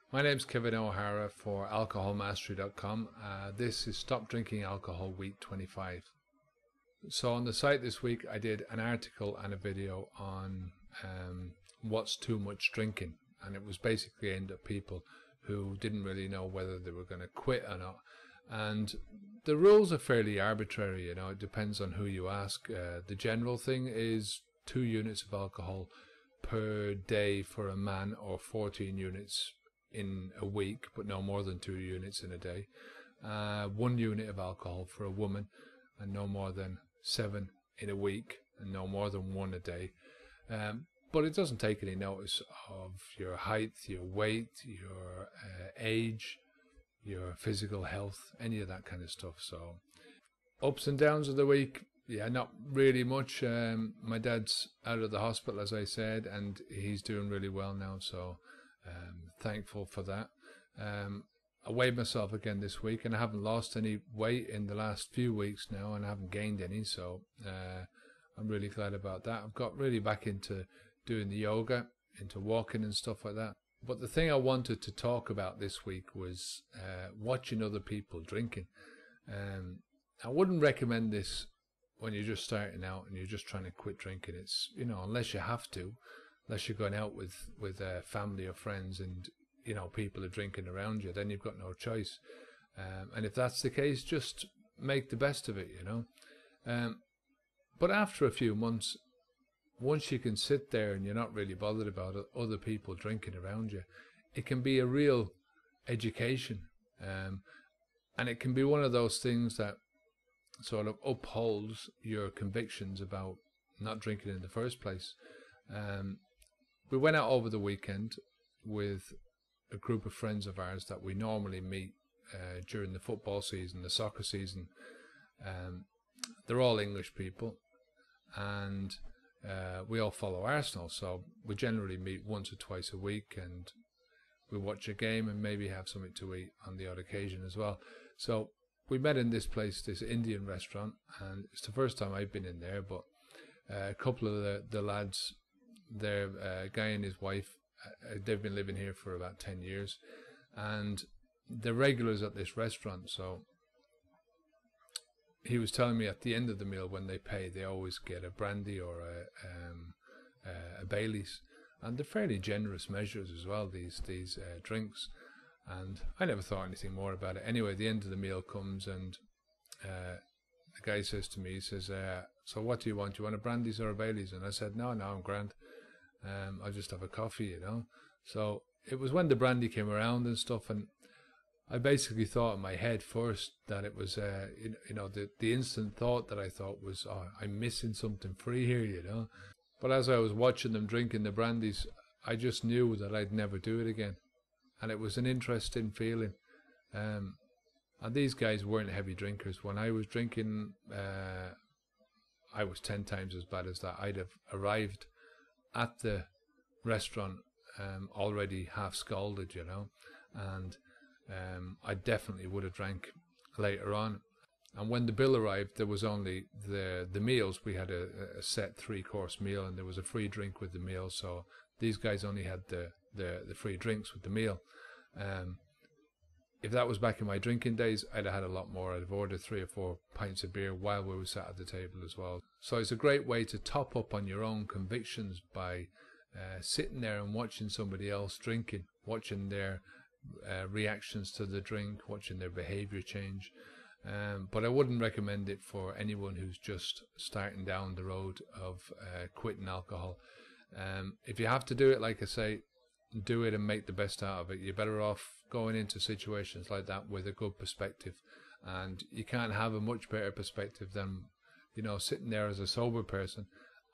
My name's Kevin O'Hara for alcoholmastery.com. This is Stop Drinking Alcohol Week 25. So on the site this week I did an article and a video on what's too much drinking, and it was basically aimed at people who didn't really know whether they were going to quit or not. And the rules are fairly arbitrary, it depends on who you ask. The general thing is 2 units of alcohol per day for a man, or 14 units in a week, but no more than 2 units in a day. 1 unit of alcohol for a woman, and no more than 7 in a week, and no more than 1 a day. But it doesn't take any notice of your height, your weight, your age, your physical health, any of that kind of stuff. So ups and downs of the week, yeah, not really much. My dad's out of the hospital, as I said, and he's doing really well now, so thankful for that. I weighed myself again this week, and I haven't lost any weight in the last few weeks now, and I haven't gained any, so I'm really glad about that. I've got really back into doing the yoga, into walking and stuff like that. But the thing I wanted to talk about this week was watching other people drinking. I wouldn't recommend this when you're just starting out and you're just trying to quit drinking. It's, unless you have to, unless you're going out with family or friends and, people are drinking around you, then you've got no choice. And if that's the case, just make the best of it, But after a few months, once you can sit there and you're not really bothered about other people drinking around you, it can be a real education. And it can be one of those things that sort of upholds your convictions about not drinking in the first place. We went out over the weekend with a group of friends of ours that we normally meet during the football season, the soccer season. They're all English people, and we all follow Arsenal, so we generally meet once or twice a week, and we watch a game and maybe have something to eat on the odd occasion as well. So we met in this place, this Indian restaurant, and it's the first time I've been in there, but a couple of the lads there, a guy and his wife, they've been living here for about 10 years, and they're regulars at this restaurant. So he was telling me at the end of the meal, when they pay, they always get a brandy or a Baileys, and they're fairly generous measures as well, these drinks. And I never thought anything more about it. Anyway, the end of the meal comes, and the guy says to me, he says, so what do you want? Do you want a brandy's or a Baileys? And I said, no, I'm grand. I'll just have a coffee, So it was when the brandy came around and stuff, and I basically thought in my head first that it was, the instant thought that I thought was, oh, I'm missing something free here, But as I was watching them drinking the brandies, I just knew that I'd never do it again. And it was an interesting feeling. And these guys weren't heavy drinkers. When I was drinking, I was 10 times as bad as that. I'd have arrived at the restaurant already half scalded, and I definitely would have drank later on. And when the bill arrived, there was only the meals. We had a set 3-course meal, and there was a free drink with the meal. So these guys only had the free drinks with the meal. If that was back in my drinking days, I'd have had a lot more. I'd have ordered 3 or 4 pints of beer while we were sat at the table as well. So it's a great way to top up on your own convictions by sitting there and watching somebody else drinking, watching their reactions to the drink, watching their behavior change. But I wouldn't recommend it for anyone who's just starting down the road of quitting alcohol. If you have to do it, like I say, do it and make the best out of it. You're better off going into situations like that with a good perspective, and you can't have a much better perspective than sitting there as a sober person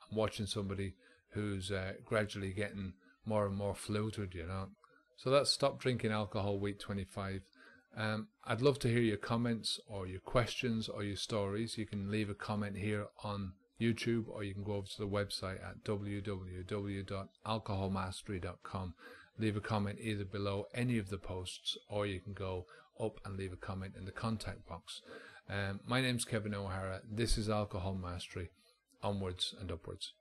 and watching somebody who's gradually getting more and more fluted. So that's Stop Drinking Alcohol Week 25. I'd love to hear your comments or your questions or your stories. You can leave a comment here on YouTube, or you can go over to the website at www.alcoholmastery.com. Leave a comment either below any of the posts, or you can go up and leave a comment in the contact box. My name's Kevin O'Hara. This is Alcohol Mastery. Onwards and upwards.